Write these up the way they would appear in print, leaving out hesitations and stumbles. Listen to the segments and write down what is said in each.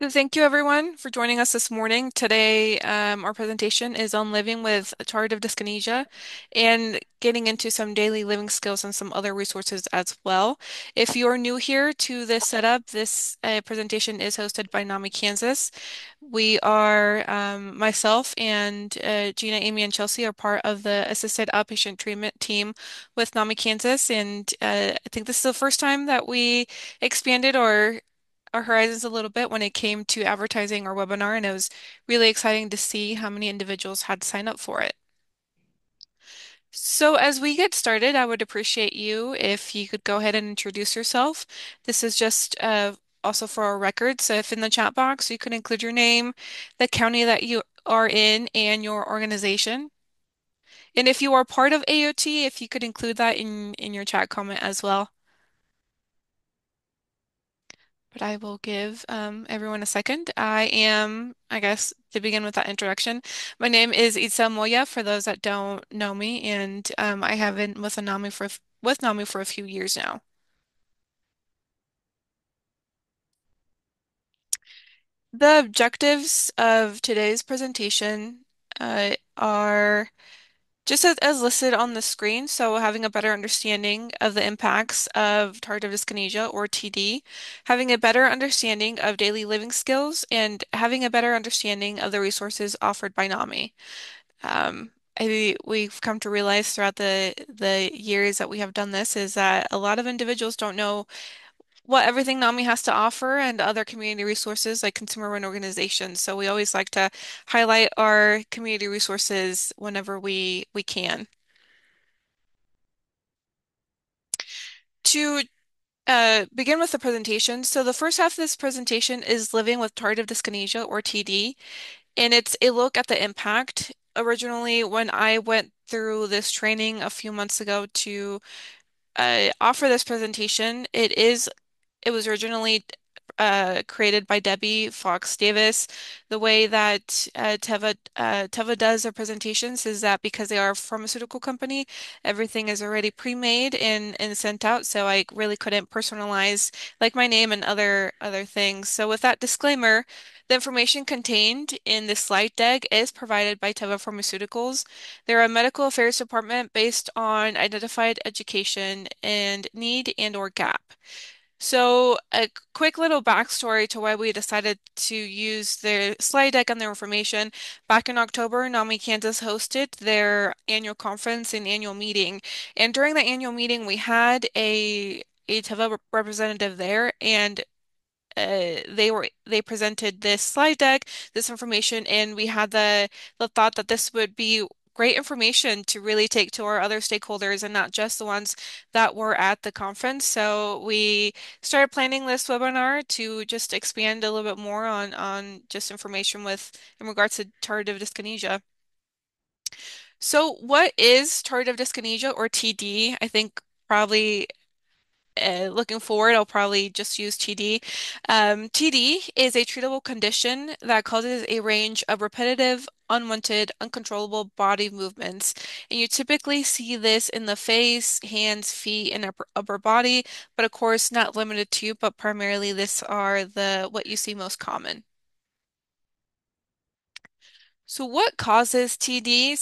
So thank you everyone for joining us this morning. Today, our presentation is on living with tardive dyskinesia and getting into some daily living skills and some other resources as well. If you're new here to this setup, this presentation is hosted by NAMI Kansas. We are, myself and Gina, Amy, and Chelsea are part of the assisted outpatient treatment team with NAMI Kansas. And I think this is the first time that we expanded our horizons a little bit when it came to advertising our webinar, and it was really exciting to see how many individuals had signed up for it. So as we get started, I would appreciate you if you could go ahead and introduce yourself. This is just also for our records. So if in the chat box you could include your name, the county that you are in, and your organization. And if you are part of AOT, if you could include that in your chat comment as well. But I will give everyone a second. I guess, to begin with that introduction, my name is Itza Moya, for those that don't know me, and I have been with NAMI for a few years now. The objectives of today's presentation are just as listed on the screen, so having a better understanding of the impacts of tardive dyskinesia or TD, having a better understanding of daily living skills, and having a better understanding of the resources offered by NAMI. We've come to realize throughout the years that we have done this is that a lot of individuals don't know what everything NAMI has to offer and other community resources like consumer-run organizations. So we always like to highlight our community resources whenever we can. To begin with the presentation, so the first half of this presentation is living with tardive dyskinesia or TD, and it's a look at the impact. Originally, when I went through this training a few months ago to offer this presentation, it was originally created by Debbie Fox Davis. The way that Teva does their presentations is that because they are a pharmaceutical company, everything is already pre-made and sent out. So I really couldn't personalize like my name and other things. So with that disclaimer, the information contained in this slide deck is provided by Teva Pharmaceuticals. They're a medical affairs department based on identified education and need and or gap. So, a quick little backstory to why we decided to use their slide deck and their information. Back in October, NAMI Kansas hosted their annual conference and annual meeting. And during the annual meeting, we had a TEVA representative there, and they presented this slide deck, this information, and we had the thought that this would be great information to really take to our other stakeholders and not just the ones that were at the conference. So we started planning this webinar to just expand a little bit more on just information with in regards to tardive dyskinesia. So what is tardive dyskinesia or TD? I think probably looking forward, I'll probably just use TD. TD is a treatable condition that causes a range of repetitive, unwanted, uncontrollable body movements. And you typically see this in the face, hands, feet, and upper body, but of course not limited to, but primarily this are the what you see most common. So what causes TD?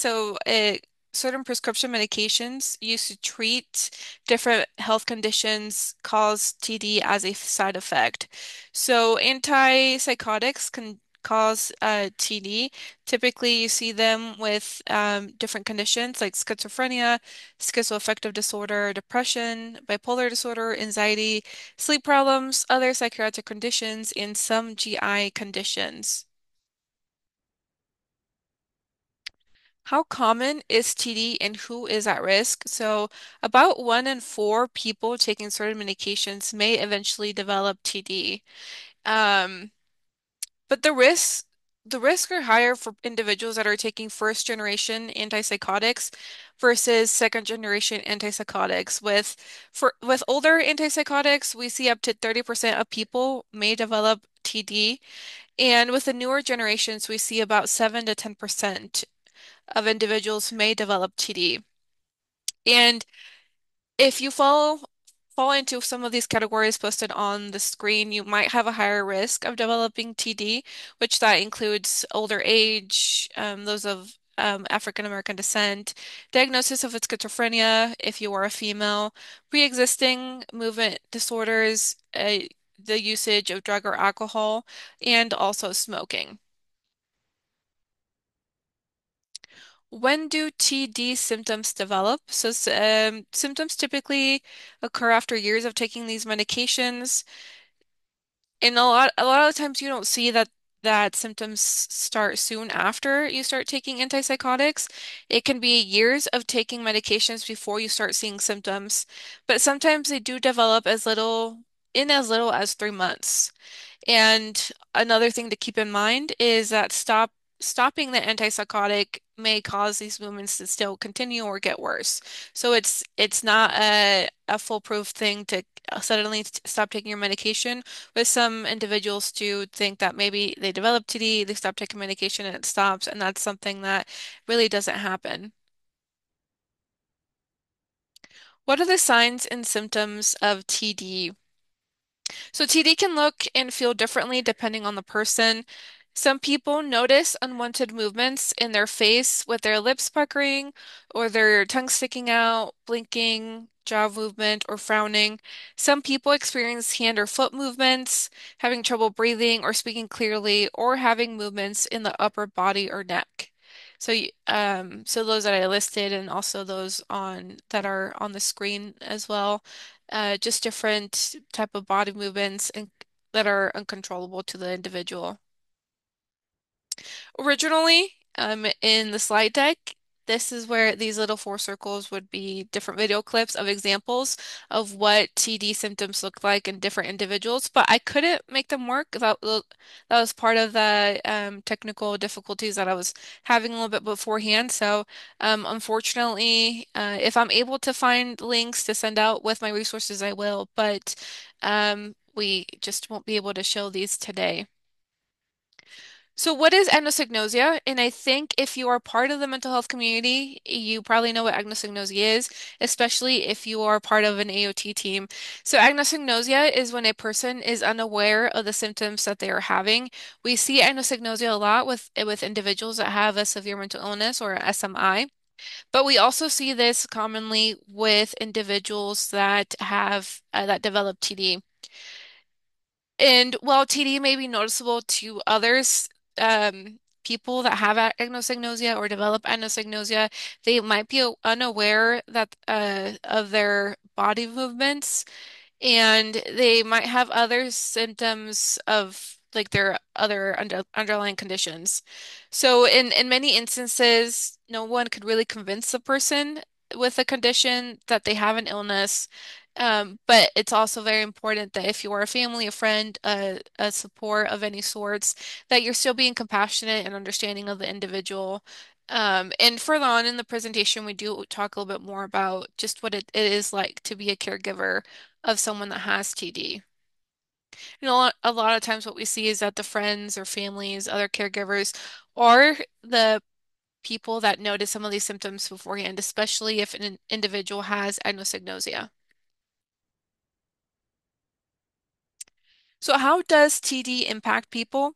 Certain prescription medications used to treat different health conditions cause TD as a side effect. So antipsychotics can cause TD. Typically, you see them with different conditions like schizophrenia, schizoaffective disorder, depression, bipolar disorder, anxiety, sleep problems, other psychiatric conditions, and some GI conditions. How common is TD and who is at risk? So, about 1 in 4 people taking certain medications may eventually develop TD. Um, but the risks are higher for individuals that are taking first generation antipsychotics versus second generation antipsychotics. With older antipsychotics, we see up to 30% of people may develop TD, and with the newer generations, we see about 7 to 10% of individuals may develop TD. And if you follow fall into some of these categories posted on the screen, you might have a higher risk of developing TD, which that includes older age, those of African American descent, diagnosis of schizophrenia if you are a female, pre-existing movement disorders, the usage of drug or alcohol, and also smoking. When do TD symptoms develop? So, symptoms typically occur after years of taking these medications. And a lot of the times you don't see that symptoms start soon after you start taking antipsychotics. It can be years of taking medications before you start seeing symptoms, but sometimes they do develop as little as 3 months. And another thing to keep in mind is that stopping the antipsychotic may cause these movements to still continue or get worse. So it's not a foolproof thing to suddenly stop taking your medication. With some individuals do think that maybe they develop TD, they stop taking medication and it stops, and that's something that really doesn't happen. What are the signs and symptoms of TD? So TD can look and feel differently depending on the person. Some people notice unwanted movements in their face with their lips puckering or their tongue sticking out, blinking, jaw movement, or frowning. Some people experience hand or foot movements, having trouble breathing or speaking clearly, or having movements in the upper body or neck. So, so those that I listed and also those on that are on the screen as well, just different type of body movements and that are uncontrollable to the individual. Originally, in the slide deck, this is where these little four circles would be different video clips of examples of what TD symptoms look like in different individuals, but I couldn't make them work. That was part of the technical difficulties that I was having a little bit beforehand. So, unfortunately, if I'm able to find links to send out with my resources, I will, but we just won't be able to show these today. So what is anosognosia? And I think if you are part of the mental health community, you probably know what anosognosia is, especially if you are part of an AOT team. So anosognosia is when a person is unaware of the symptoms that they are having. We see anosognosia a lot with individuals that have a severe mental illness or SMI, but we also see this commonly with individuals that have that develop TD. And while TD may be noticeable to others, people that have anosognosia or develop anosognosia, they might be unaware that of their body movements, and they might have other symptoms of like their other underlying conditions. So in many instances, no one could really convince the person with a condition that they have an illness. But it's also very important that if you are a family, a friend, a support of any sorts, that you're still being compassionate and understanding of the individual. And further on in the presentation, we do talk a little bit more about just what it is like to be a caregiver of someone that has TD. A lot of times what we see is that the friends or families, other caregivers, are the people that notice some of these symptoms beforehand, especially if an individual has anosognosia. So how does TD impact people?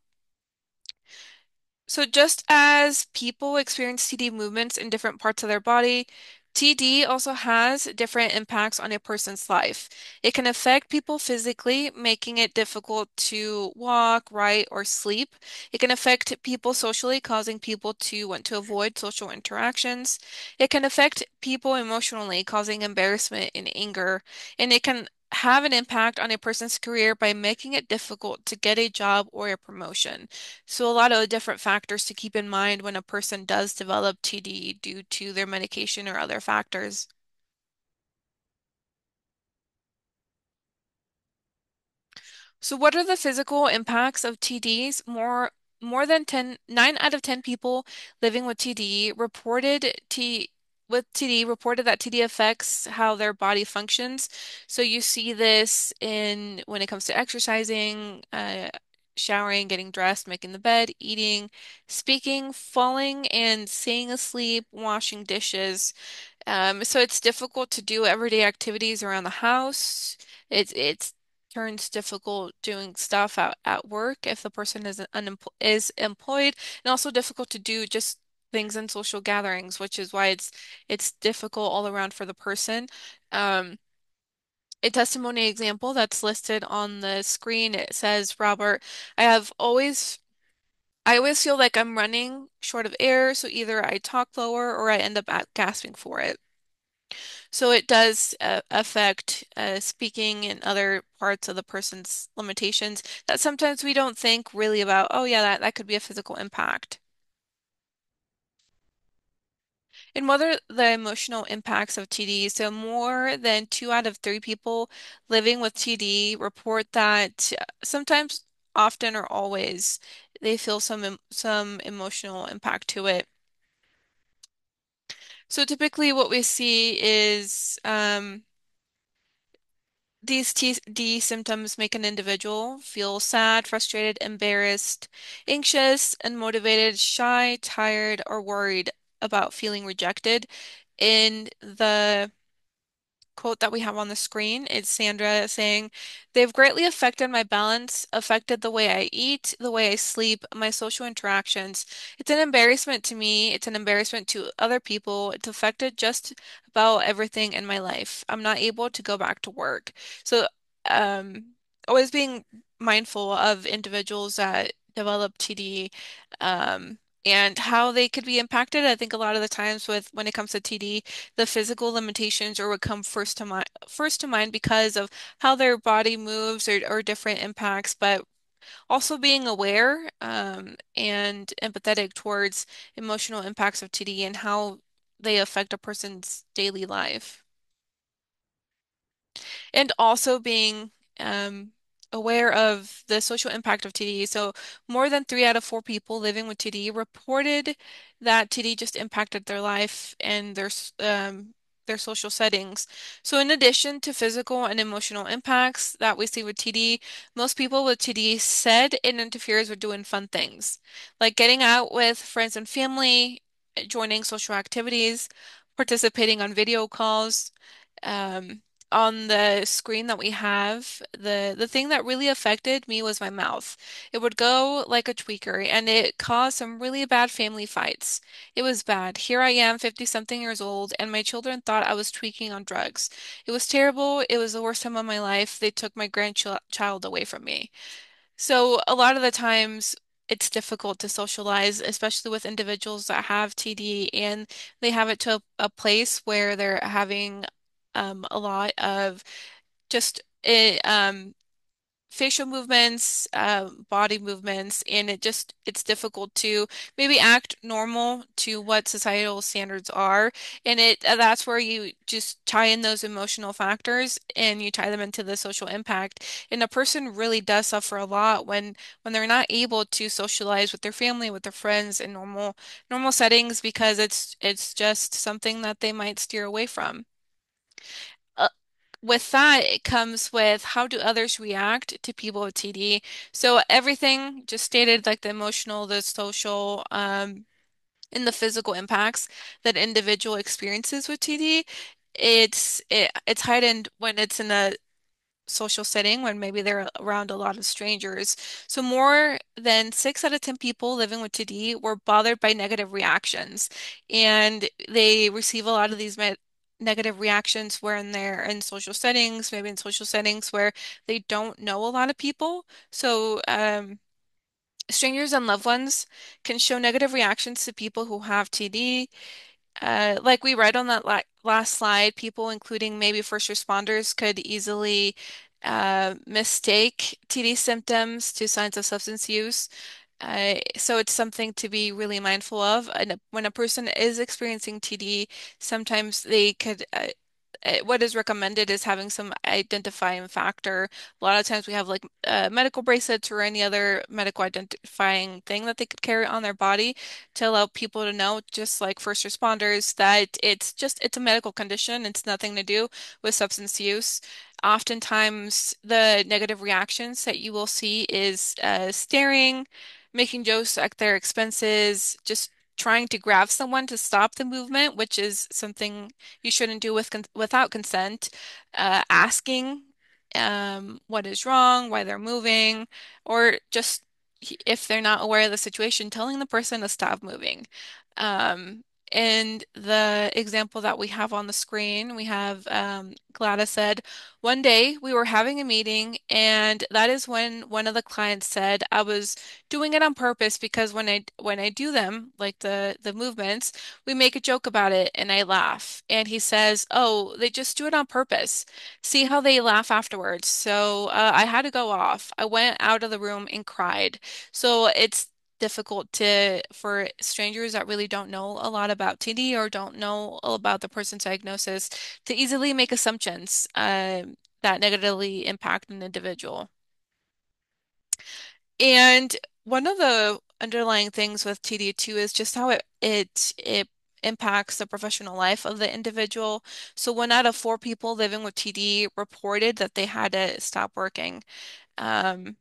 So just as people experience TD movements in different parts of their body, TD also has different impacts on a person's life. It can affect people physically, making it difficult to walk, write, or sleep. It can affect people socially, causing people to want to avoid social interactions. It can affect people emotionally, causing embarrassment and anger. And it can have an impact on a person's career by making it difficult to get a job or a promotion. So a lot of different factors to keep in mind when a person does develop TD due to their medication or other factors. So what are the physical impacts of TDs? More than 9 out of 10 people living with TD reported that TD affects how their body functions. So you see this in when it comes to exercising, showering, getting dressed, making the bed, eating, speaking, falling and staying asleep, washing dishes. So it's difficult to do everyday activities around the house. It's turns difficult doing stuff at work if the person is employed, and also difficult to do just things in social gatherings, which is why it's difficult all around for the person. Um, a testimony example that's listed on the screen, it says, Robert, I have always I always feel like I'm running short of air, so either I talk lower or I end up gasping for it. So it does affect speaking and other parts of the person's limitations that sometimes we don't think really about. Oh, yeah, that could be a physical impact. And what are the emotional impacts of TD? So more than 2 out of 3 people living with TD report that sometimes, often, or always they feel some emotional impact to it. So typically what we see is these TD symptoms make an individual feel sad, frustrated, embarrassed, anxious, unmotivated, shy, tired, or worried about feeling rejected. In the quote that we have on the screen, it's Sandra saying, they've greatly affected my balance, affected the way I eat, the way I sleep, my social interactions. It's an embarrassment to me. It's an embarrassment to other people. It's affected just about everything in my life. I'm not able to go back to work. So, um, always being mindful of individuals that develop TD, and how they could be impacted. I think a lot of the times with when it comes to TD, the physical limitations or would come first to mind because of how their body moves or different impacts, but also being aware and empathetic towards emotional impacts of TD and how they affect a person's daily life. And also being um, aware of the social impact of TD. So, more than 3 out of 4 people living with TD reported that TD just impacted their life and their social settings. So, in addition to physical and emotional impacts that we see with TD, most people with TD said it interferes with doing fun things, like getting out with friends and family, joining social activities, participating on video calls. Um, on the screen that we have, the thing that really affected me was my mouth. It would go like a tweaker, and it caused some really bad family fights. It was bad. Here I am, 50 something years old, and my children thought I was tweaking on drugs. It was terrible. It was the worst time of my life. They took my grandchild away from me. So a lot of the times it's difficult to socialize, especially with individuals that have TD and they have it to a place where they're having a lot of just facial movements, body movements, and it's difficult to maybe act normal to what societal standards are. And that's where you just tie in those emotional factors and you tie them into the social impact. And a person really does suffer a lot when they're not able to socialize with their family, with their friends in normal settings because it's just something that they might steer away from. Uh, with that, it comes with how do others react to people with TD. So everything just stated, like the emotional, the social, and the physical impacts that individual experiences with TD. It's heightened when it's in a social setting when maybe they're around a lot of strangers. So more than 6 out of 10 people living with TD were bothered by negative reactions, and they receive a lot of these negative reactions when they're in social settings, maybe in social settings where they don't know a lot of people. So strangers and loved ones can show negative reactions to people who have TD. Like we read on that la last slide, people, including maybe first responders, could easily mistake TD symptoms to signs of substance use. So it's something to be really mindful of. And when a person is experiencing TD, sometimes they could what is recommended is having some identifying factor. A lot of times we have like medical bracelets or any other medical identifying thing that they could carry on their body to allow people to know, just like first responders, that it's a medical condition. It's nothing to do with substance use. Oftentimes, the negative reactions that you will see is staring, making jokes at their expenses, just trying to grab someone to stop the movement, which is something you shouldn't do without consent. Asking what is wrong, why they're moving, or just if they're not aware of the situation, telling the person to stop moving. Um, and the example that we have on the screen, we have Gladys said, one day we were having a meeting, and that is when one of the clients said, I was doing it on purpose because when I do them, like the movements, we make a joke about it and I laugh. And he says, "Oh, they just do it on purpose. See how they laugh afterwards." So I had to go off. I went out of the room and cried. So it's difficult to for strangers that really don't know a lot about TD or don't know about the person's diagnosis to easily make assumptions that negatively impact an individual. And one of the underlying things with TD2 is just how it impacts the professional life of the individual. So one out of four people living with TD reported that they had to stop working. Um,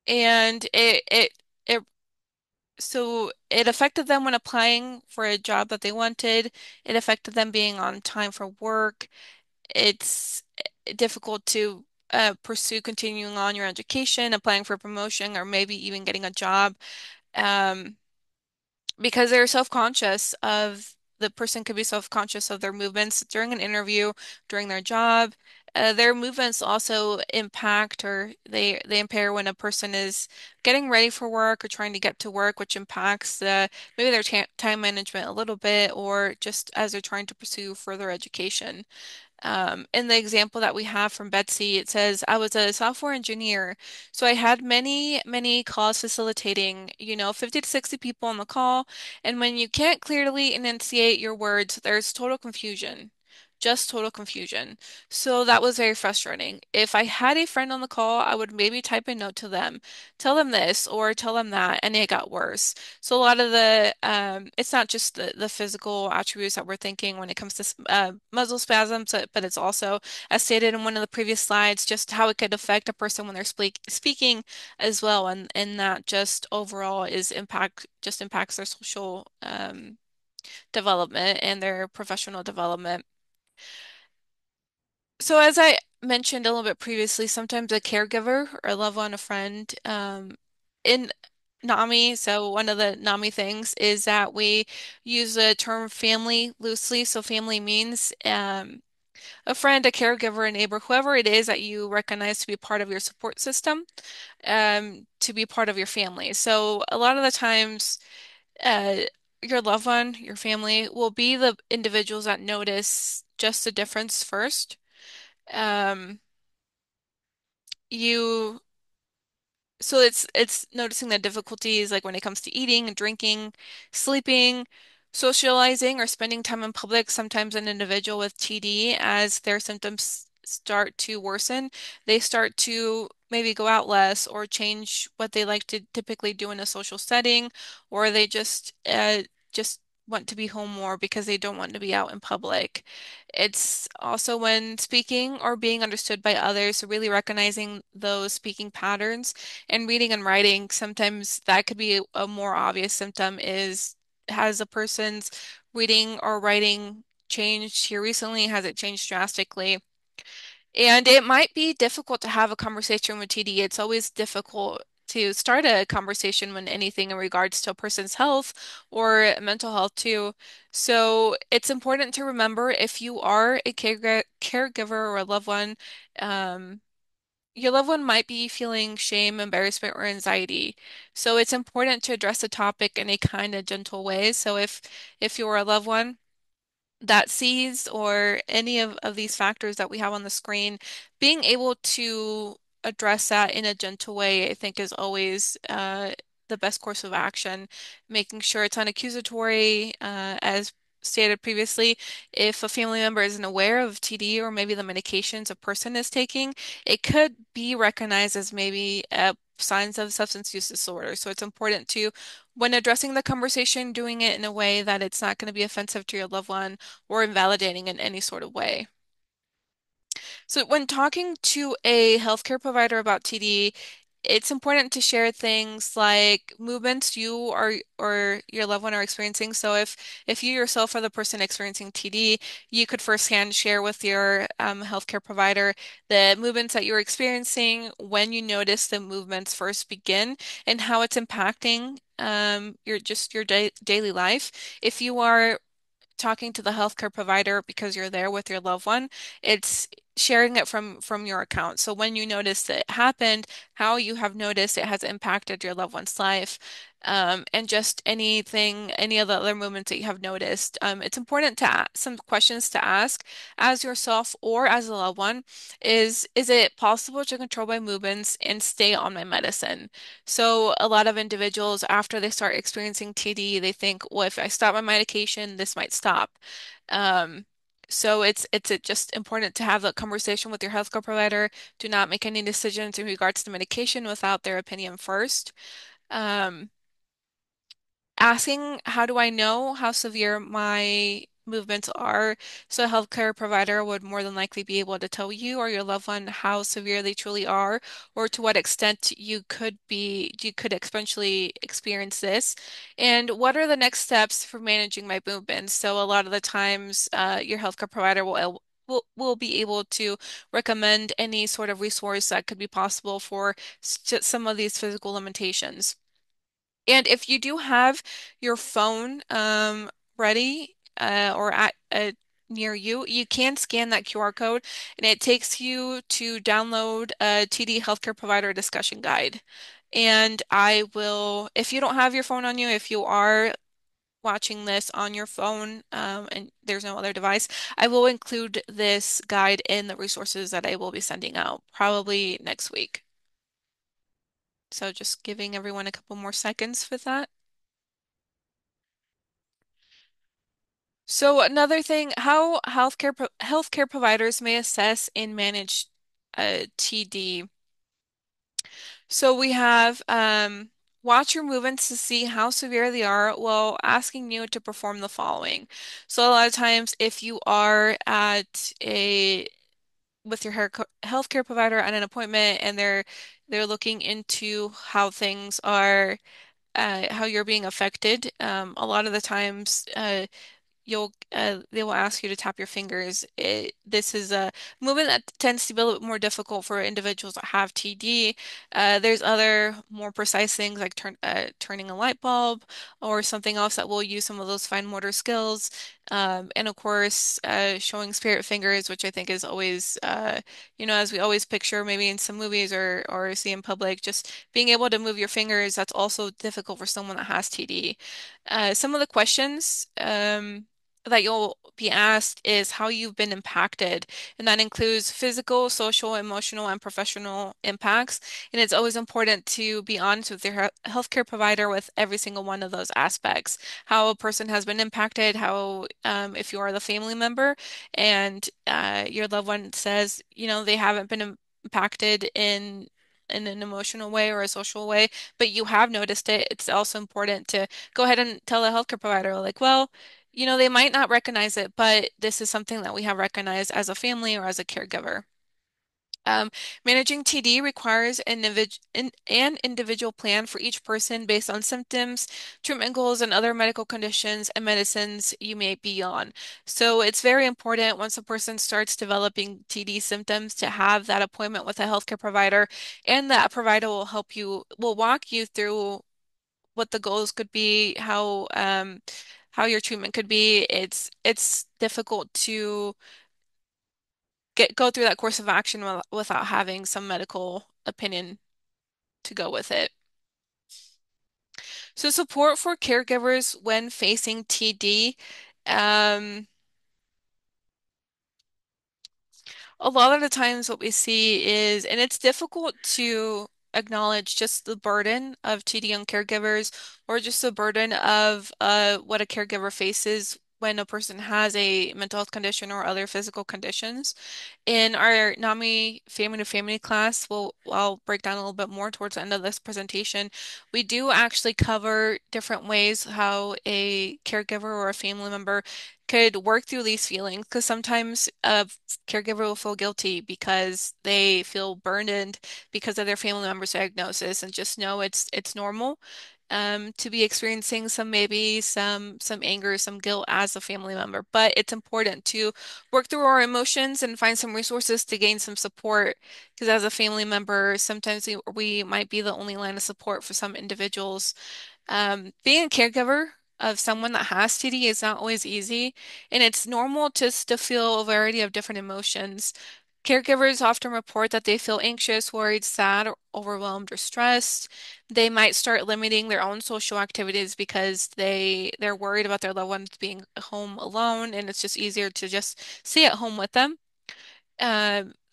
and it so it affected them when applying for a job that they wanted. It affected them being on time for work. It's difficult to pursue continuing on your education, applying for promotion, or maybe even getting a job, um, because they're self-conscious of the person could be self-conscious of their movements during an interview, during their job. Their movements also impact or they impair when a person is getting ready for work or trying to get to work, which impacts maybe their time management a little bit, or just as they're trying to pursue further education. In the example that we have from Betsy, it says, I was a software engineer, so I had many calls facilitating, 50 to 60 people on the call, and when you can't clearly enunciate your words, there's total confusion. Just total confusion. So that was very frustrating. If I had a friend on the call, I would maybe type a note to them, tell them this or tell them that, and it got worse. So a lot of it's not just the physical attributes that we're thinking when it comes to muscle spasms, but it's also, as stated in one of the previous slides, just how it could affect a person when they're speaking as well, and that just overall just impacts their social development and their professional development. So as I mentioned a little bit previously, sometimes a caregiver or a loved one, a friend, in NAMI, so one of the NAMI things is that we use the term family loosely. So family means a friend, a caregiver, a neighbor, whoever it is that you recognize to be part of your support system, to be part of your family. So a lot of the times, uh, your loved one, your family will be the individuals that notice just the difference first. Um, you So it's noticing the difficulties like when it comes to eating and drinking, sleeping, socializing, or spending time in public. Sometimes an individual with TD, as their symptoms start to worsen, they start to maybe go out less or change what they like to typically do in a social setting, or they just want to be home more because they don't want to be out in public. It's also when speaking or being understood by others, so really recognizing those speaking patterns and reading and writing. Sometimes that could be a more obvious symptom is has a person's reading or writing changed here recently? Has it changed drastically? And it might be difficult to have a conversation with TD. It's always difficult to start a conversation when anything in regards to a person's health or mental health too. So it's important to remember if you are a caregiver or a loved one, um, your loved one might be feeling shame, embarrassment, or anxiety. So it's important to address the topic in a kind of gentle way. So if you're a loved one that sees or any of these factors that we have on the screen, being able to address that in a gentle way, I think is always the best course of action, making sure it's unaccusatory, as stated previously, if a family member isn't aware of TD or maybe the medications a person is taking, it could be recognized as maybe signs of substance use disorder. So it's important to, when addressing the conversation, doing it in a way that it's not going to be offensive to your loved one or invalidating in any sort of way. So when talking to a healthcare provider about TD, it's important to share things like movements you or your loved one are experiencing. So if you yourself are the person experiencing TD, you could firsthand share with your healthcare provider the movements that you're experiencing, when you notice the movements first begin, and how it's impacting your daily life. If you are talking to the healthcare provider because you're there with your loved one, it's sharing it from your account. So when you notice that it happened, how you have noticed it has impacted your loved one's life, and just any of the other movements that you have noticed. It's important to ask some questions to ask as yourself or as a loved one. Is it possible to control my movements and stay on my medicine? So a lot of individuals, after they start experiencing TD, they think, well, if I stop my medication, this might stop. Um, so it's just important to have that conversation with your healthcare provider. Do not make any decisions in regards to medication without their opinion first. Um, Asking, how do I know how severe my movements are? So a healthcare provider would more than likely be able to tell you or your loved one how severe they truly are, or to what extent you could eventually experience this. And what are the next steps for managing my movements? So a lot of the times, your healthcare provider will be able to recommend any sort of resource that could be possible for some of these physical limitations. And if you do have your phone ready or at near you, you can scan that QR code and it takes you to download a TD healthcare provider discussion guide. And I will, if you don't have your phone on you, if you are watching this on your phone and there's no other device, I will include this guide in the resources that I will be sending out probably next week. So just giving everyone a couple more seconds with that. So another thing, how healthcare providers may assess and manage TD. So we have watch your movements to see how severe they are while asking you to perform the following. So a lot of times, if you are at a with your healthcare provider at an appointment and they're looking into how things are, how you're being affected, a lot of the times. They will ask you to tap your fingers. This is a movement that tends to be a little bit more difficult for individuals that have TD. There's other more precise things like turning a light bulb or something else that will use some of those fine motor skills. And of course, showing spirit fingers, which I think is always, as we always picture maybe in some movies or see in public, just being able to move your fingers, that's also difficult for someone that has TD. Some of the questions that you'll be asked is how you've been impacted, and that includes physical, social, emotional, and professional impacts. And it's always important to be honest with your healthcare provider with every single one of those aspects. How a person has been impacted, how if you are the family member and your loved one says, they haven't been impacted in an emotional way or a social way, but you have noticed it, it's also important to go ahead and tell the healthcare provider, like, well, they might not recognize it, but this is something that we have recognized as a family or as a caregiver. Um, Managing TD requires an individual plan for each person based on symptoms, treatment goals, and other medical conditions and medicines you may be on. So it's very important once a person starts developing TD symptoms to have that appointment with a healthcare provider, and that provider will walk you through what the goals could be, how your treatment could be. It's difficult to go through that course of action without having some medical opinion to go with it. So support for caregivers when facing TD. Um, a lot of the times what we see is, and it's difficult to acknowledge just the burden of TD on caregivers or just the burden of what a caregiver faces when a person has a mental health condition or other physical conditions. In our NAMI family to family class, I'll break down a little bit more towards the end of this presentation. We do actually cover different ways how a caregiver or a family member could work through these feelings because sometimes a caregiver will feel guilty because they feel burdened because of their family member's diagnosis and just know it's normal to be experiencing some anger, some guilt as a family member. But it's important to work through our emotions and find some resources to gain some support. Because as a family member, sometimes we might be the only line of support for some individuals. Being a caregiver of someone that has TD is not always easy, and it's normal just to feel a variety of different emotions. Caregivers often report that they feel anxious, worried, sad, or overwhelmed, or stressed. They might start limiting their own social activities because they're worried about their loved ones being home alone, and it's just easier to just stay at home with them.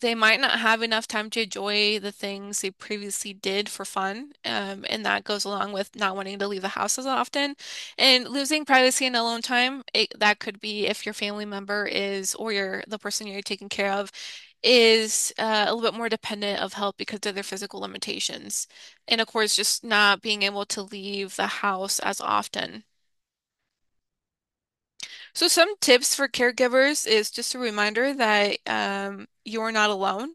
They might not have enough time to enjoy the things they previously did for fun, and that goes along with not wanting to leave the house as often and losing privacy and alone time. That could be if your family member is, or the person you're taking care of is a little bit more dependent of help because of their physical limitations. And of course, just not being able to leave the house as often. So some tips for caregivers is just a reminder that you're not alone.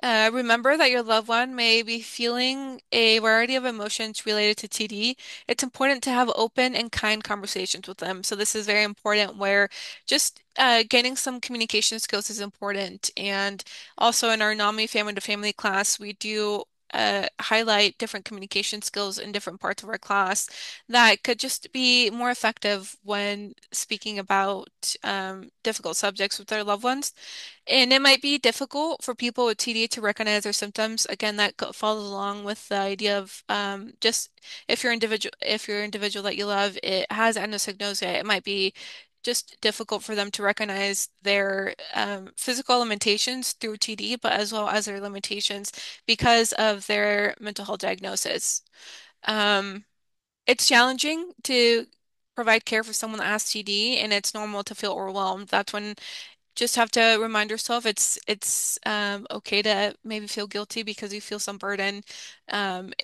Remember that your loved one may be feeling a variety of emotions related to TD. It's important to have open and kind conversations with them. So this is very important where just getting some communication skills is important. And also in our NAMI family to family class, we do highlight different communication skills in different parts of our class that could just be more effective when speaking about difficult subjects with their loved ones. And it might be difficult for people with TD to recognize their symptoms. Again, that follows along with the idea of just if your individual that you love it has anosognosia, it might be just difficult for them to recognize their physical limitations through TD, but as well as their limitations because of their mental health diagnosis. Um, it's challenging to provide care for someone that has TD, and it's normal to feel overwhelmed. That's when just have to remind yourself it's okay to maybe feel guilty because you feel some burden.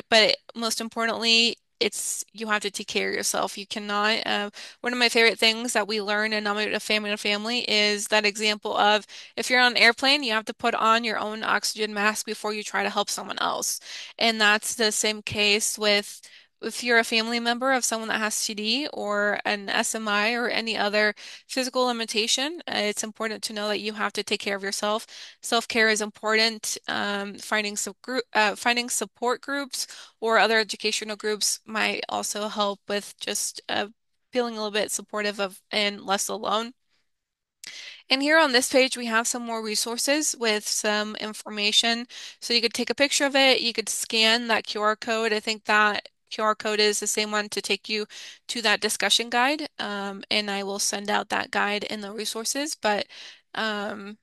But most importantly, it's you have to take care of yourself. You cannot. One of my favorite things that we learn in a family to family is that example of if you're on an airplane, you have to put on your own oxygen mask before you try to help someone else. And that's the same case with if you're a family member of someone that has TD or an SMI or any other physical limitation, it's important to know that you have to take care of yourself. Self-care is important. Finding support groups or other educational groups might also help with just feeling a little bit supportive of and less alone. And here on this page, we have some more resources with some information. So you could take a picture of it, you could scan that QR code. I think that QR code is the same one to take you to that discussion guide. And I will send out that guide in the resources. But um,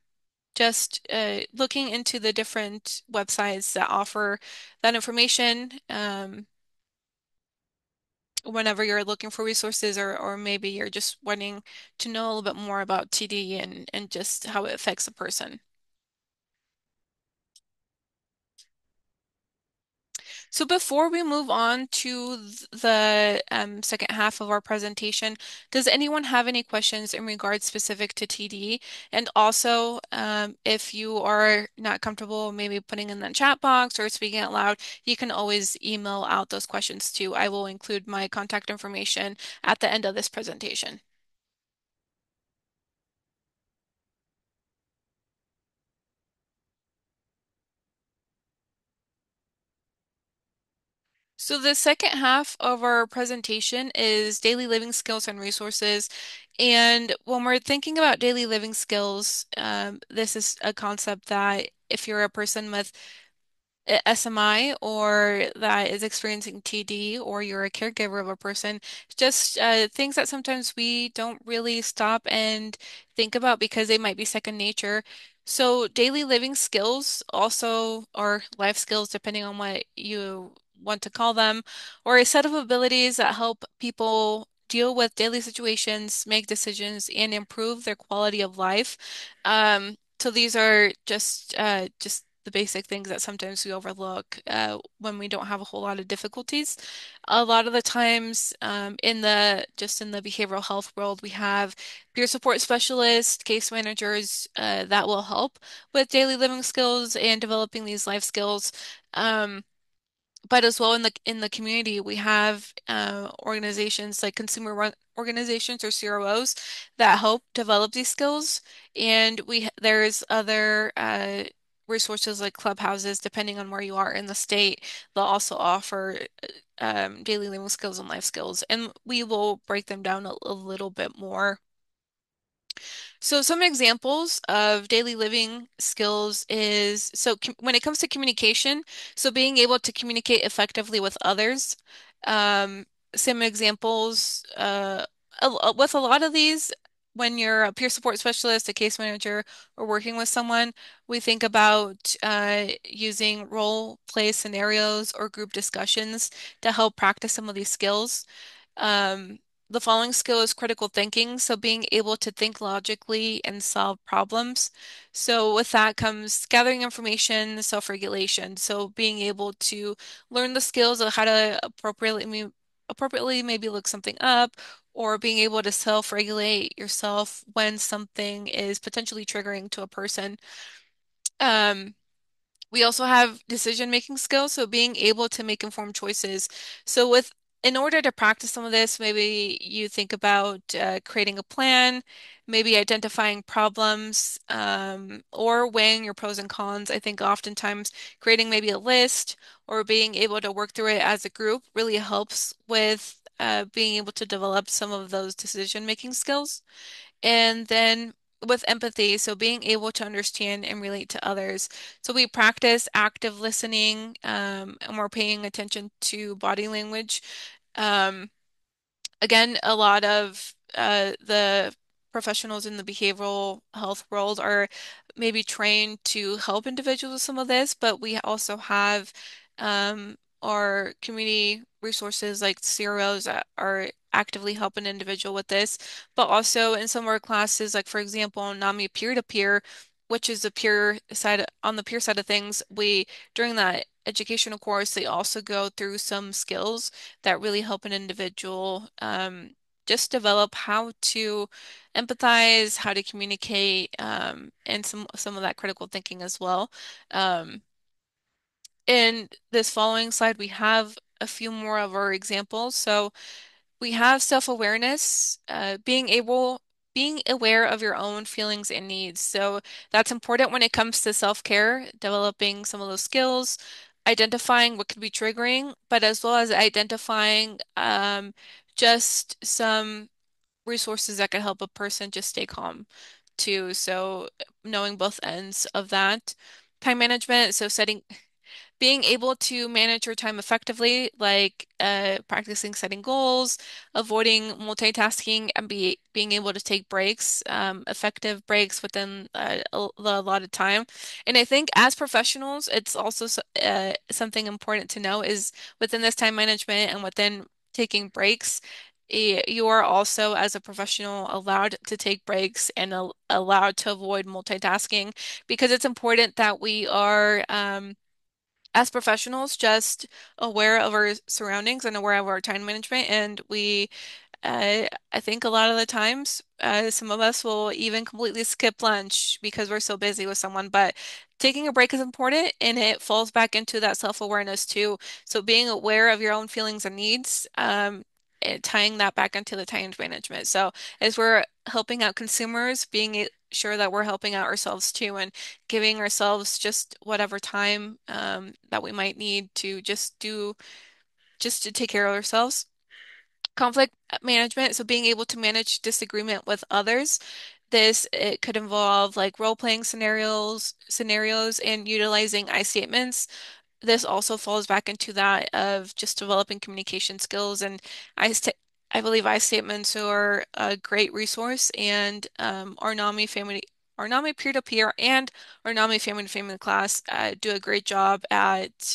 just looking into the different websites that offer that information. Whenever you're looking for resources or maybe you're just wanting to know a little bit more about TD and just how it affects a person. So before we move on to the second half of our presentation, does anyone have any questions in regards specific to TD? And also, if you are not comfortable maybe putting in the chat box or speaking out loud, you can always email out those questions too. I will include my contact information at the end of this presentation. So the second half of our presentation is daily living skills and resources. And when we're thinking about daily living skills, this is a concept that if you're a person with SMI or that is experiencing TD or you're a caregiver of a person, just things that sometimes we don't really stop and think about because they might be second nature. So daily living skills also, or life skills, depending on what you want to call them, or a set of abilities that help people deal with daily situations, make decisions, and improve their quality of life. So these are just the basic things that sometimes we overlook when we don't have a whole lot of difficulties. A lot of the times, in the behavioral health world, we have peer support specialists, case managers that will help with daily living skills and developing these life skills. Um, but as well in the community, we have organizations like consumer run organizations or CROs that help develop these skills, and there's other resources like clubhouses, depending on where you are in the state. They'll also offer daily living skills and life skills, and we will break them down a little bit more. So some examples of daily living skills is when it comes to communication, so being able to communicate effectively with others. Um, some examples with a lot of these, when you're a peer support specialist, a case manager, or working with someone, we think about using role play scenarios or group discussions to help practice some of these skills. Um, the following skill is critical thinking, so being able to think logically and solve problems. So with that comes gathering information, self-regulation. So being able to learn the skills of how to appropriately maybe look something up, or being able to self-regulate yourself when something is potentially triggering to a person. Um, we also have decision-making skills, so being able to make informed choices. So in order to practice some of this, maybe you think about creating a plan, maybe identifying problems, or weighing your pros and cons. I think oftentimes creating maybe a list or being able to work through it as a group really helps with being able to develop some of those decision-making skills. And then with empathy, so being able to understand and relate to others. So we practice active listening, and we're paying attention to body language. Um, Again, a lot of the professionals in the behavioral health world are maybe trained to help individuals with some of this, but we also have our community resources like CROs that are actively helping an individual with this, but also in some of our classes, like for example, NAMI peer-to-peer, which is the peer side on the peer side of things, we during that educational course, they also go through some skills that really help an individual just develop how to empathize, how to communicate, and some of that critical thinking as well. Um, in this following slide, we have a few more of our examples. So we have self-awareness, being aware of your own feelings and needs. So that's important when it comes to self-care, developing some of those skills, identifying what could be triggering, but as well as identifying just some resources that could help a person just stay calm too. So knowing both ends of that. Time management, so being able to manage your time effectively, like practicing setting goals, avoiding multitasking, and being able to take breaks, effective breaks within the allotted time. And I think as professionals, it's also something important to know is within this time management and within taking breaks. You are also, as a professional, allowed to take breaks and allowed to avoid multitasking because it's important that we are as professionals, just aware of our surroundings and aware of our time management. And I think a lot of the times, some of us will even completely skip lunch because we're so busy with someone. But taking a break is important and it falls back into that self-awareness too. So being aware of your own feelings and needs, and tying that back into the time management. So as we're helping out consumers, sure that we're helping out ourselves too and giving ourselves just whatever time that we might need to just to take care of ourselves. Conflict management, so being able to manage disagreement with others. It could involve like role-playing scenarios and utilizing I statements. This also falls back into that of just developing communication skills and I st I believe I statements are a great resource and our NAMI peer-to-peer and our NAMI family-to-family class do a great job at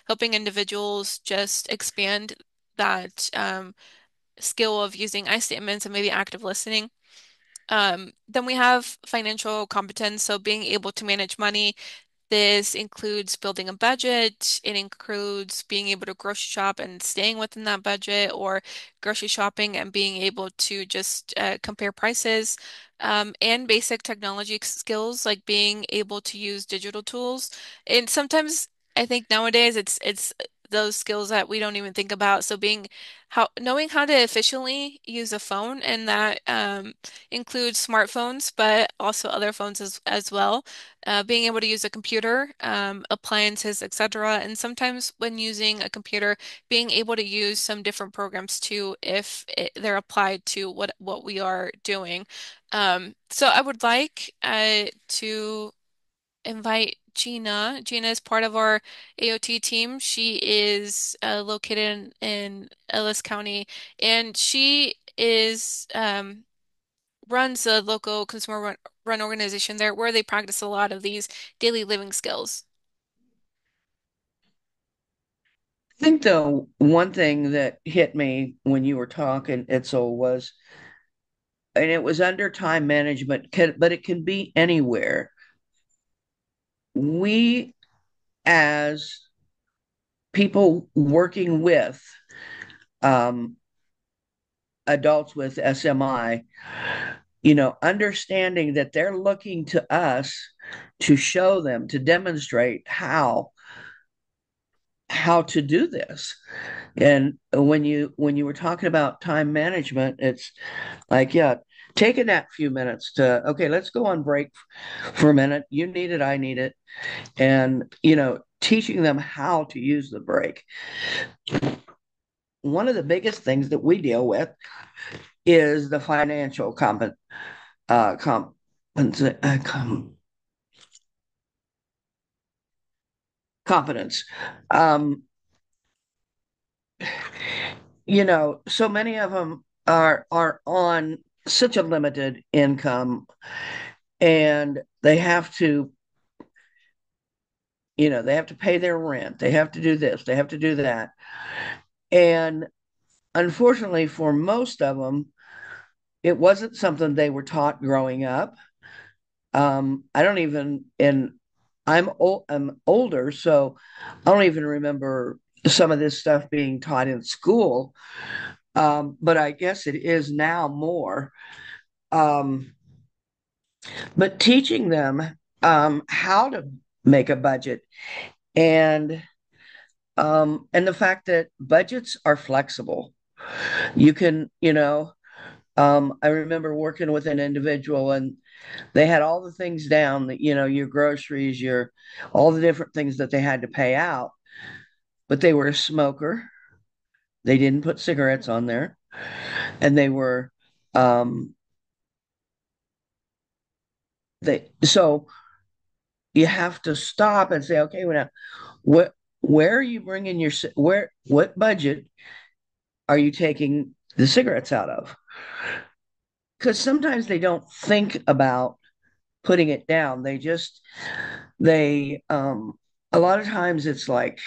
helping individuals just expand that skill of using I statements and maybe active listening. Then we have financial competence, so being able to manage money. This includes building a budget. It includes being able to grocery shop and staying within that budget, or grocery shopping and being able to just compare prices. And basic technology skills like being able to use digital tools. And sometimes I think nowadays it's those skills that we don't even think about. So being how knowing how to efficiently use a phone, and that includes smartphones, but also other phones as well, being able to use a computer, appliances, etc. And sometimes when using a computer, being able to use some different programs too, if they're applied to what we are doing. So I would like to invite Gina. Gina is part of our AOT team. She is located in Ellis County, and she is runs a local consumer run organization there where they practice a lot of these daily living skills. I think the one thing that hit me when you were talking, Itzel, was, and it was under time management, but it can be anywhere. We, as people working with um, adults with SMI, understanding that they're looking to us to show them, to demonstrate how to do this. And when you were talking about time management, it's like, yeah, taking that few minutes to, okay, let's go on break for a minute. You need it, I need it. And, teaching them how to use the break. One of the biggest things that we deal with is the financial uh, comp, competence. Um, so many of them are on such a limited income, and they have to pay their rent, they have to do this, they have to do that. And unfortunately for most of them, it wasn't something they were taught growing up. I don't even and I'm older, so I don't even remember some of this stuff being taught in school. But I guess it is now more. Um, but teaching them how to make a budget, and and the fact that budgets are flexible. You can, I remember working with an individual, and they had all the things down that, your groceries, your all the different things that they had to pay out, but they were a smoker. They didn't put cigarettes on there, and um, so you have to stop and say, okay, well, now, what, where are you bringing what budget are you taking the cigarettes out of? Because sometimes they don't think about putting it down. They, a lot of times it's like,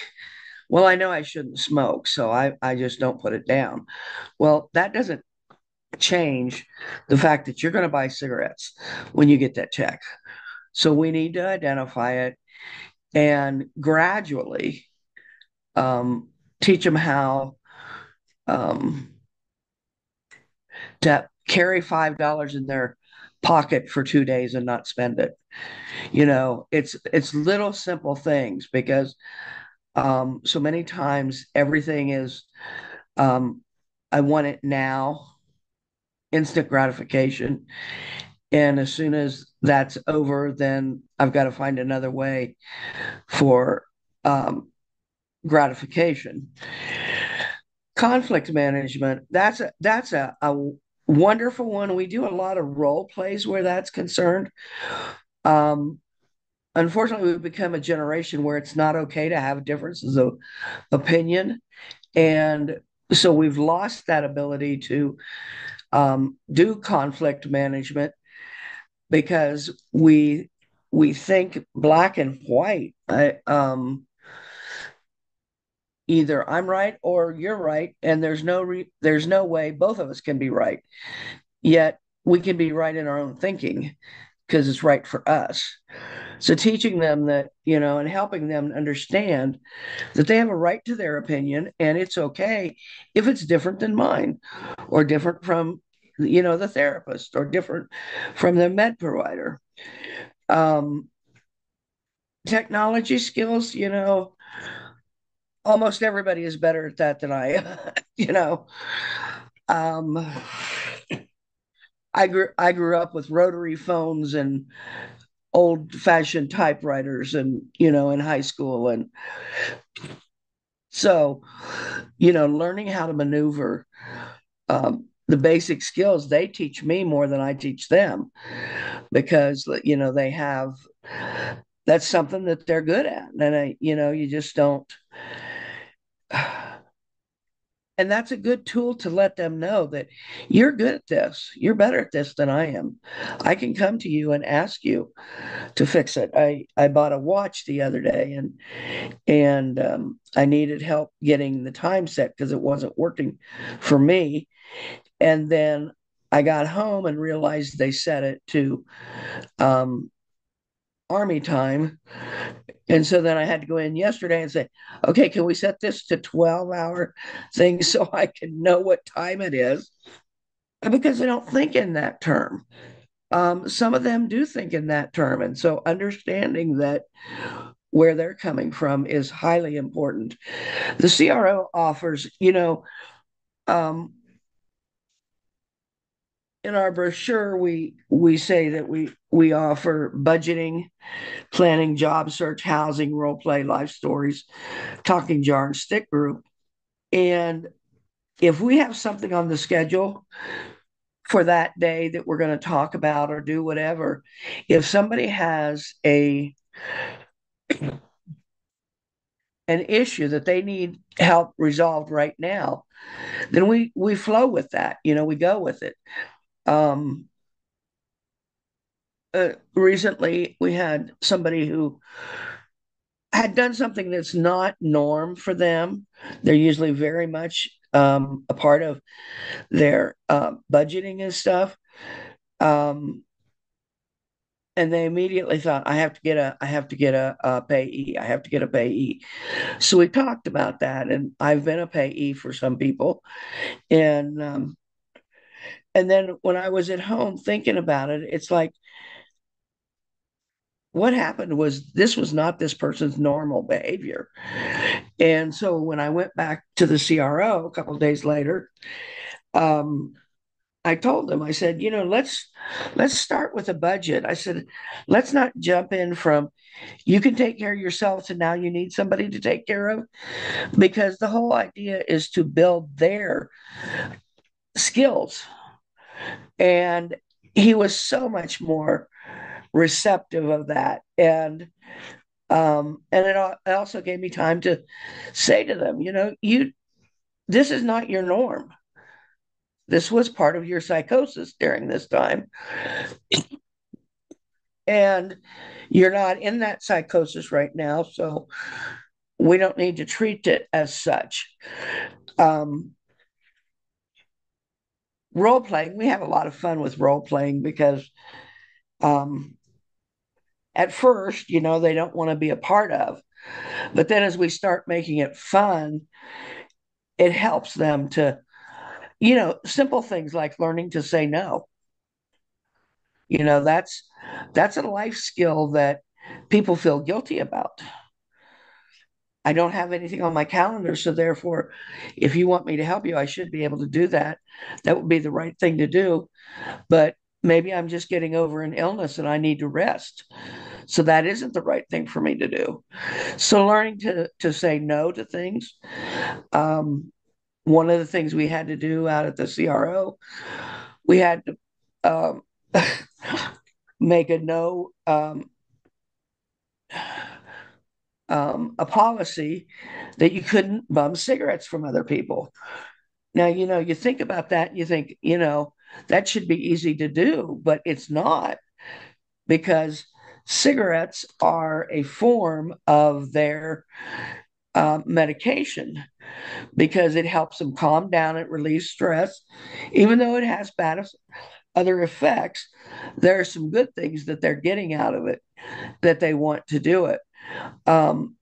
well, I know I shouldn't smoke, so I just don't put it down. Well, that doesn't change the fact that you're going to buy cigarettes when you get that check. So we need to identify it and gradually um, teach them how um, to carry $5 in their pocket for 2 days and not spend it. It's little simple things, because so many times everything is um, I want it now, instant gratification. And as soon as that's over, then I've got to find another way for um, gratification. Conflict management, that's a wonderful one. We do a lot of role plays where that's concerned. Um, Unfortunately, we've become a generation where it's not okay to have differences of opinion. And so we've lost that ability to do conflict management, because we think black and white. either I'm right or you're right, and there's no way both of us can be right. Yet we can be right in our own thinking because it's right for us. So teaching them that, and helping them understand that they have a right to their opinion and it's okay if it's different than mine or different from, the therapist or different from the med provider. Um, Technology skills, almost everybody is better at that than I am. you know. Um, I grew up with rotary phones and old fashioned typewriters and in high school, and so learning how to maneuver the basic skills, they teach me more than I teach them because they have, that's something that they're good at, and you just don't. And that's a good tool to let them know that you're good at this. You're better at this than I am. I can come to you and ask you to fix it. I bought a watch the other day, and I needed help getting the time set because it wasn't working for me. And then I got home and realized they set it to um, Army time. And so then I had to go in yesterday and say, okay, can we set this to 12-hour thing so I can know what time it is? Because they don't think in that term. Some of them do think in that term. And so understanding that where they're coming from is highly important. The CRO offers, um, in our brochure, we say that we offer budgeting, planning, job search, housing, role play, life stories, talking jar, and stick group. And if we have something on the schedule for that day that we're going to talk about or do whatever, if somebody has an issue that they need help resolved right now, then we flow with that. We go with it. Um, Recently, we had somebody who had done something that's not norm for them. They're usually very much a part of their budgeting and stuff. Um, and they immediately thought, I have to get a payee. I have to get a payee. So we talked about that, and I've been a payee for some people. And then when I was at home thinking about it, it's like what happened was this was not this person's normal behavior. And so when I went back to the CRO a couple of days later, um, I told them, I said, let's start with a budget. I said, let's not jump in from you can take care of yourself to now you need somebody to take care of, because the whole idea is to build their skills. And he was so much more receptive of that. And it also gave me time to say to them, this is not your norm. This was part of your psychosis during this time. And you're not in that psychosis right now. So we don't need to treat it as such. Um, Role playing, we have a lot of fun with role playing because um, at first, they don't want to be a part of. But then as we start making it fun, it helps them to, simple things like learning to say no. That's a life skill that people feel guilty about. I don't have anything on my calendar, so therefore, if you want me to help you, I should be able to do that. That would be the right thing to do. But maybe I'm just getting over an illness and I need to rest. So that isn't the right thing for me to do. So learning to say no to things. Um, One of the things we had to do out at the CRO, we had to um, make a no a policy that you couldn't bum cigarettes from other people. Now, you think about that and you think, that should be easy to do, but it's not, because cigarettes are a form of their medication because it helps them calm down and release stress. Even though it has bad other effects, there are some good things that they're getting out of it that they want to do it, um,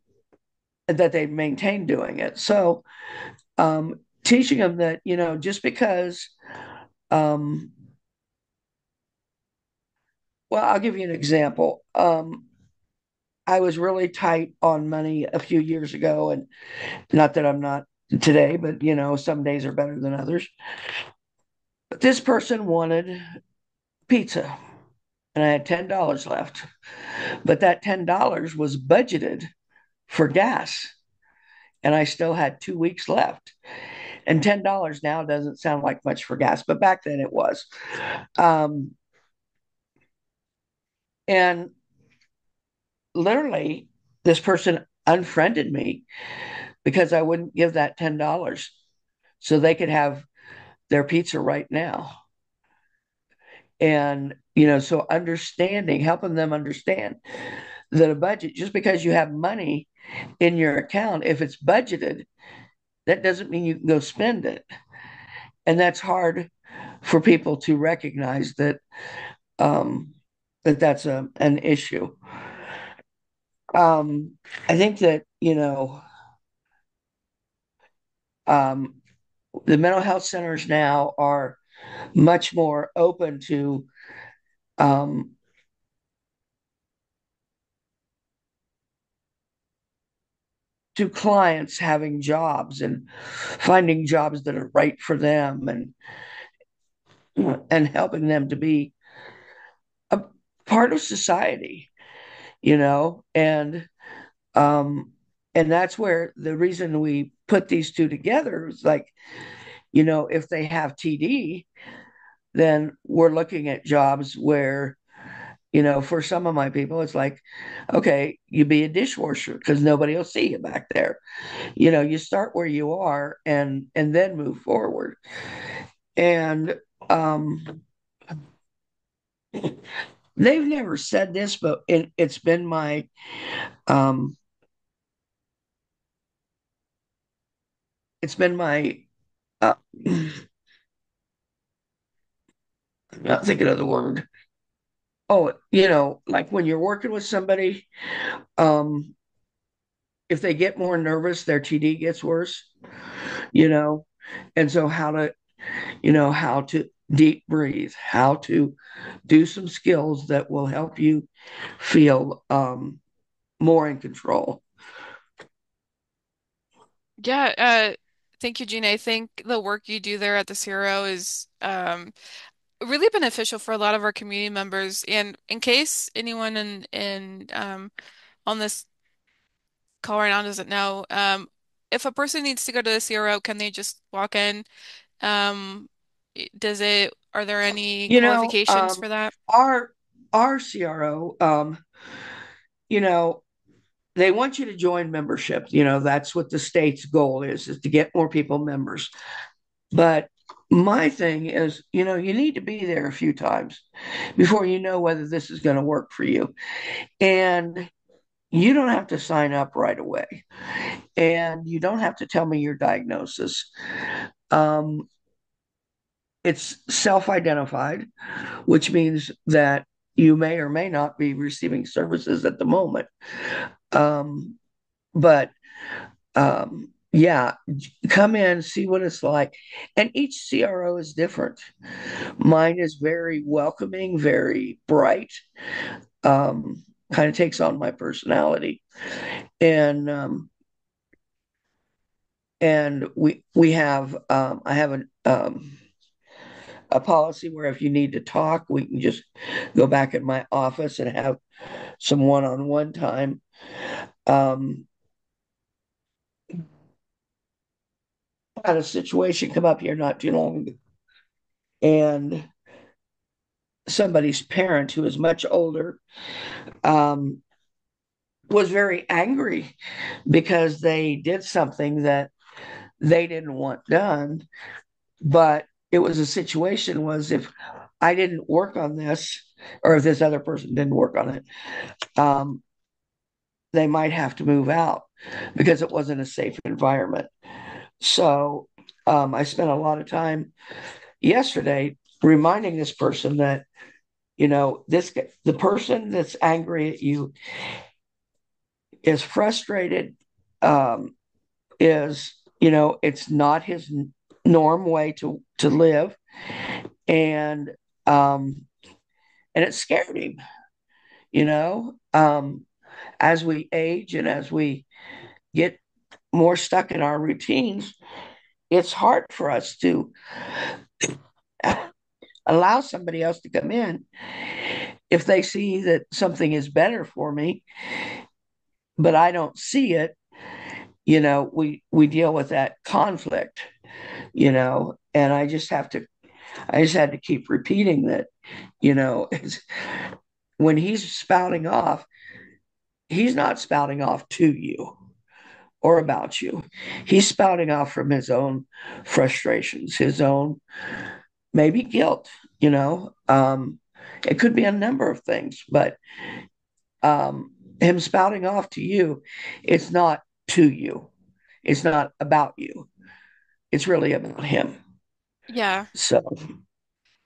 that they maintain doing it. So teaching them that, just because, um, well, I'll give you an example. I was really tight on money a few years ago, and not that I'm not today, but some days are better than others. But this person wanted pizza, and I had $10 left. But that $10 was budgeted for gas, and I still had 2 weeks left. And $10 now doesn't sound like much for gas, but back then it was. Um, and literally, this person unfriended me because I wouldn't give that $10 so they could have their pizza right now. And, so understanding, helping them understand that a budget, just because you have money in your account, if it's budgeted, that doesn't mean you can go spend it. And that's hard for people to recognize um, that's an issue. I think that, um, the mental health centers now are much more open um, to clients having jobs and finding jobs that are right for them, and helping them to be a part of society, you know, and um, and that's where the reason we put these two together is like, if they have TD, then we're looking at jobs where, for some of my people, it's like, okay, you be a dishwasher because nobody will see you back there. You start where you are and then move forward. And um, they've never said this, but um, it's been my uh, I'm not thinking of the word. Oh, like when you're working with somebody, um, if they get more nervous, their TD gets worse, you know, and so how to deep breathe, how to do some skills that will help you feel more in control. Yeah, thank you, Gina. I think the work you do there at the CRO is really beneficial for a lot of our community members. And in case anyone in on this call right now doesn't know, if a person needs to go to the CRO, can they just walk in? Are there any You know, qualifications for that? our CRO, you know, they want you to join membership. That's what the state's goal is to get more people members. But my thing is, you need to be there a few times before you know whether this is going to work for you. And you don't have to sign up right away. And you don't have to tell me your diagnosis. Um, it's self identified, which means that you may or may not be receiving services at the moment. Um, but yeah, come in, see what it's like. And each CRO is different. Mine is very welcoming, very bright, um, kind of takes on my personality. And we have I have a policy where if you need to talk, we can just go back in my office and have some one-on-one time. Um, had a situation come up here not too long ago, and somebody's parent who is much older um, was very angry because they did something that they didn't want done. But it was a situation was if I didn't work on this, or if this other person didn't work on it, um, they might have to move out. because it wasn't a safe environment. So I spent a lot of time yesterday reminding this person that, this the person that's angry at you is frustrated, um, is, it's not his norm way to live, and um, and it scared him. As we age and as we get more stuck in our routines, it's hard for us to allow somebody else to come in if they see that something is better for me, but I don't see it. We deal with that conflict, and I just had to keep repeating that, when he's spouting off, he's not spouting off to you or about you. He's spouting off from his own frustrations, his own maybe guilt, you know. It could be a number of things, but him spouting off to you, it's not to you. It's not about you. It's really about him. Yeah. So,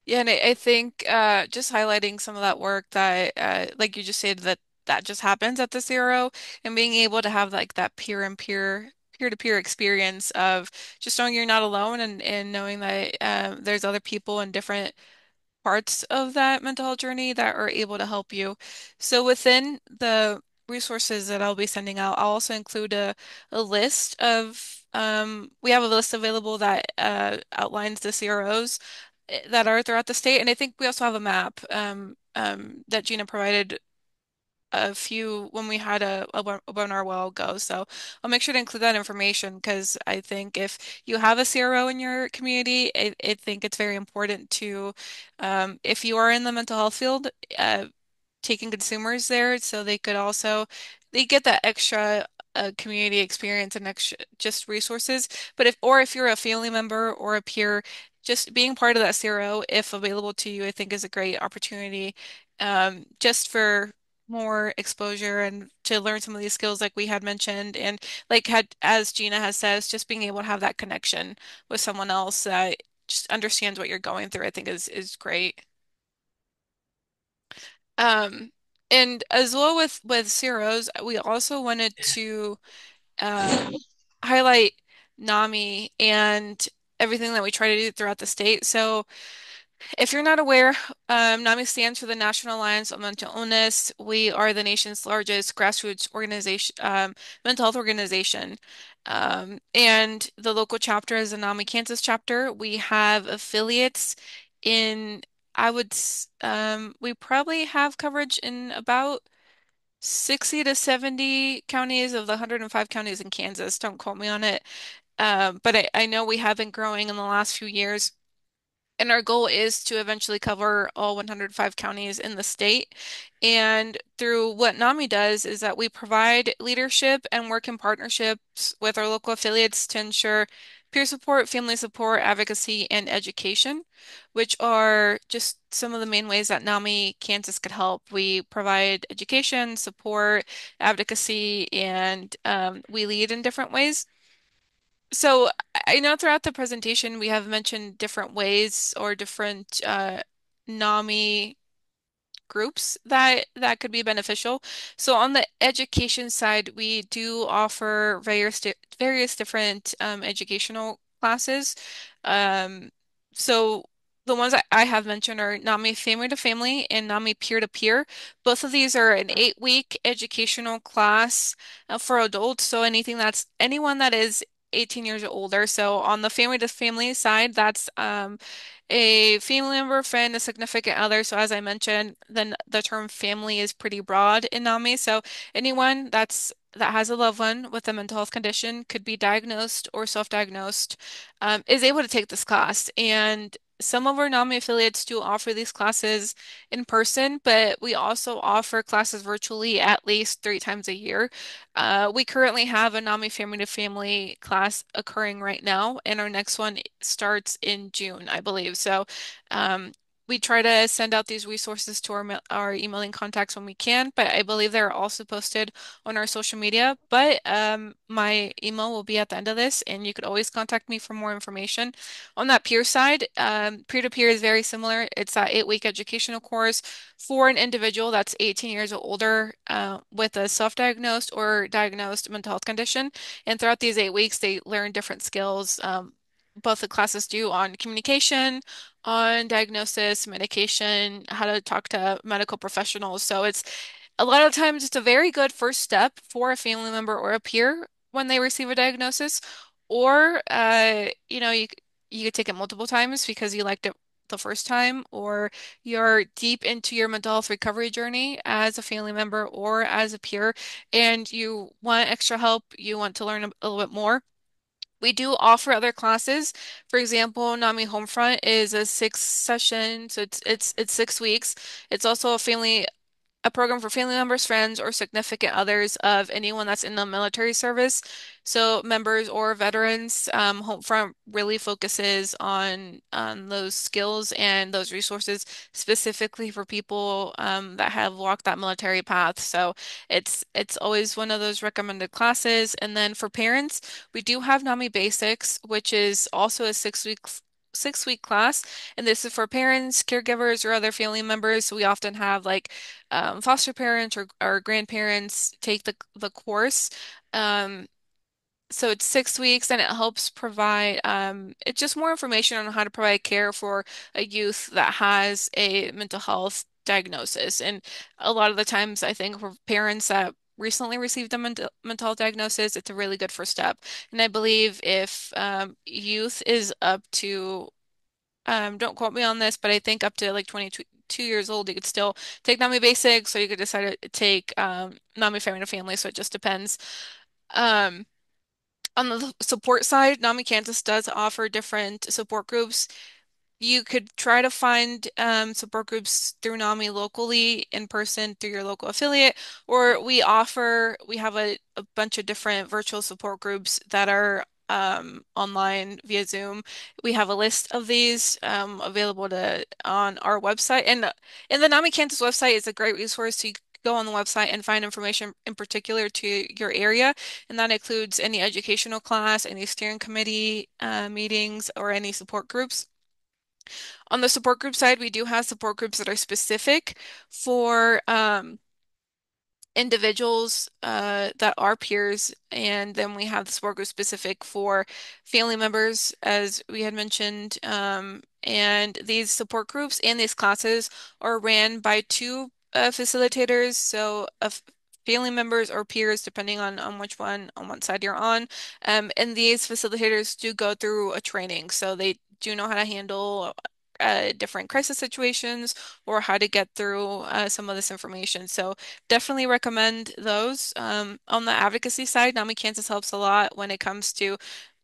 Yeah, and I think just highlighting some of that work that, like you just said, that just happens at the CRO, and being able to have like that peer-to-peer experience of just knowing you're not alone, and knowing that there's other people in different parts of that mental health journey that are able to help you. So within the resources that I'll be sending out, I'll also include a list of we have a list available that outlines the CROs that are throughout the state, and I think we also have a map that Gina provided a few when we had a webinar a while ago. So I'll make sure to include that information because I think if you have a CRO in your community, I think it's very important to, if you are in the mental health field, uh, taking consumers there so they could also they get that extra community experience and extra just resources. But if you're a family member or a peer, just being part of that CRO, if available to you, I think is a great opportunity just for more exposure and to learn some of these skills like we had mentioned and like had as Gina has says, just being able to have that connection with someone else that just understands what you're going through, I think is great. Um, and as well with CROs, we also wanted to um, highlight NAMI and everything that we try to do throughout the state. So if you're not aware, NAMI stands for the National Alliance on Mental Illness. We are the nation's largest grassroots organization, mental health organization. And the local chapter is the NAMI Kansas chapter. We have affiliates in, we probably have coverage in about 60 to 70 counties of the 105 counties in Kansas. Don't quote me on it. But I know we have been growing in the last few years. And our goal is to eventually cover all 105 counties in the state. And through what NAMI does is that we provide leadership and work in partnerships with our local affiliates to ensure peer support, family support, advocacy, and education, which are just some of the main ways that NAMI Kansas could help. We provide education, support, advocacy, and we lead in different ways. So I know throughout the presentation we have mentioned different ways or different NAMI groups that could be beneficial. So on the education side, we do offer various different educational classes. Um, so the ones I have mentioned are NAMI Family to Family and NAMI Peer to Peer. Both of these are an 8-week educational class for adults. So anyone that is 18 years or older. So on the family to family side, that's a family member, friend, a significant other. So as I mentioned, then the term family is pretty broad in NAMI. So anyone that has a loved one with a mental health condition could be diagnosed or self-diagnosed, is able to take this class. And some of our NAMI affiliates do offer these classes in person, but we also offer classes virtually at least 3 times a year. We currently have a NAMI Family to Family class occurring right now, and our next one starts in June, I believe. So, we try to send out these resources to our emailing contacts when we can, but I believe they're also posted on our social media. But my email will be at the end of this, and you could always contact me for more information. On that peer side, peer-to-peer is very similar. It's that 8-week educational course for an individual that's 18 years or older with a self-diagnosed or diagnosed mental health condition. And throughout these 8 weeks, they learn different skills. Both the classes do on communication, on diagnosis, medication, how to talk to medical professionals. So it's a lot of times it's a very good first step for a family member or a peer when they receive a diagnosis. Or you could take it multiple times because you liked it the first time, or you're deep into your mental health recovery journey as a family member or as a peer, and you want extra help, you want to learn a little bit more. We do offer other classes. For example, NAMI Homefront is a 6 session, so it's 6 weeks. It's also a program for family members, friends, or significant others of anyone that's in the military service. So members or veterans, Homefront really focuses on those skills and those resources specifically for people that have walked that military path. So it's always one of those recommended classes. And then for parents, we do have NAMI Basics, which is also a 6-week class, and this is for parents, caregivers, or other family members. So we often have like foster parents or grandparents take the course. Um, so it's 6 weeks, and it helps provide it's just more information on how to provide care for a youth that has a mental health diagnosis. And a lot of the times, I think for parents that recently received a mental health diagnosis, it's a really good first step. And I believe if youth is up to don't quote me on this, but I think up to like 22 years old, you could still take NAMI Basics, or you could decide to take NAMI Family to Family. So it just depends. Um, on the support side, NAMI Kansas does offer different support groups. You could try to find support groups through NAMI locally in person through your local affiliate, or we have a bunch of different virtual support groups that are online via Zoom. We have a list of these available to on our website, and the NAMI Kansas website is a great resource to go on the website and find information in particular to your area, and that includes any educational class, any steering committee meetings, or any support groups. On the support group side, we do have support groups that are specific for individuals that are peers, and then we have the support group specific for family members, as we had mentioned. And these support groups and these classes are ran by two facilitators, so family members or peers, depending on which one on what side you're on. And these facilitators do go through a training, so they do know how to handle different crisis situations or how to get through some of this information. So definitely recommend those. On the advocacy side, NAMI Kansas helps a lot when it comes to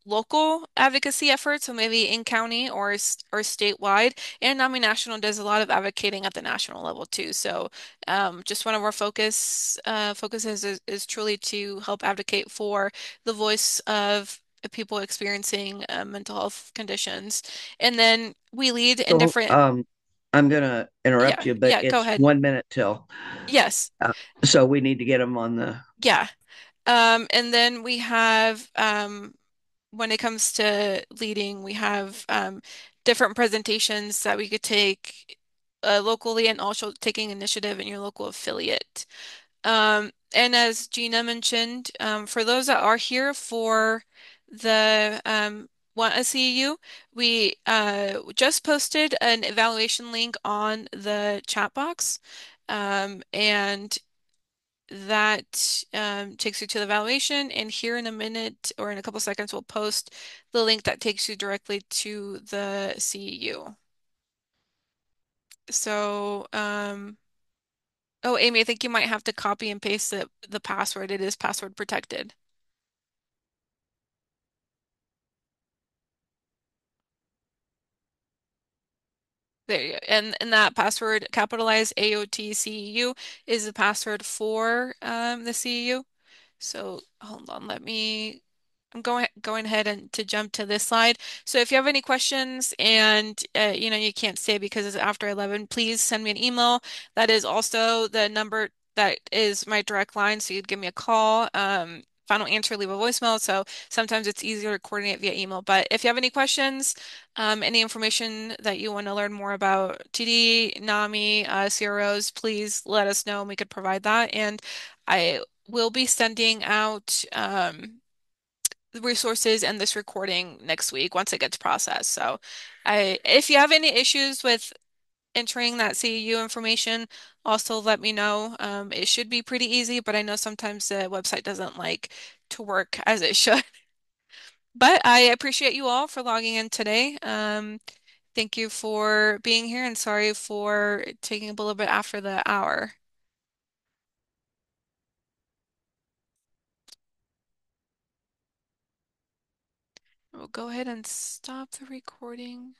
local advocacy efforts, so maybe in county or statewide. And NAMI National does a lot of advocating at the national level too. So just one of our focuses is truly to help advocate for the voice of people experiencing mental health conditions. And then we lead in So different, I'm going to interrupt yeah, you, but yeah, go it's ahead. 1 minute till. Yes. Uh, so we need to get them on the. Yeah. And then we have, when it comes to leading, we have different presentations that we could take locally and also taking initiative in your local affiliate. And as Gina mentioned, for those that are here for the Want a CEU, we just posted an evaluation link on the chat box. And that takes you to the evaluation. And here in a minute or in a couple seconds, we'll post the link that takes you directly to the CEU. So, oh, Amy, I think you might have to copy and paste the password. It is password protected. There you go. And that password, capitalized AOTCEU, is the password for the CEU. So hold on, let me I'm going ahead and to jump to this slide. So if you have any questions and you can't stay because it's after 11, please send me an email. That is also the number that is my direct line, so you'd give me a call. If I don't answer, leave a voicemail. So sometimes it's easier to coordinate via email. But if you have any questions, any information that you want to learn more about TD, NAMI, CROs, please let us know and we could provide that. And I will be sending out the resources and this recording next week once it gets processed. So if you have any issues with entering that CEU information, also let me know. It should be pretty easy, but I know sometimes the website doesn't like to work as it should. But I appreciate you all for logging in today. Thank you for being here and sorry for taking a little bit after the hour. We'll go ahead and stop the recording.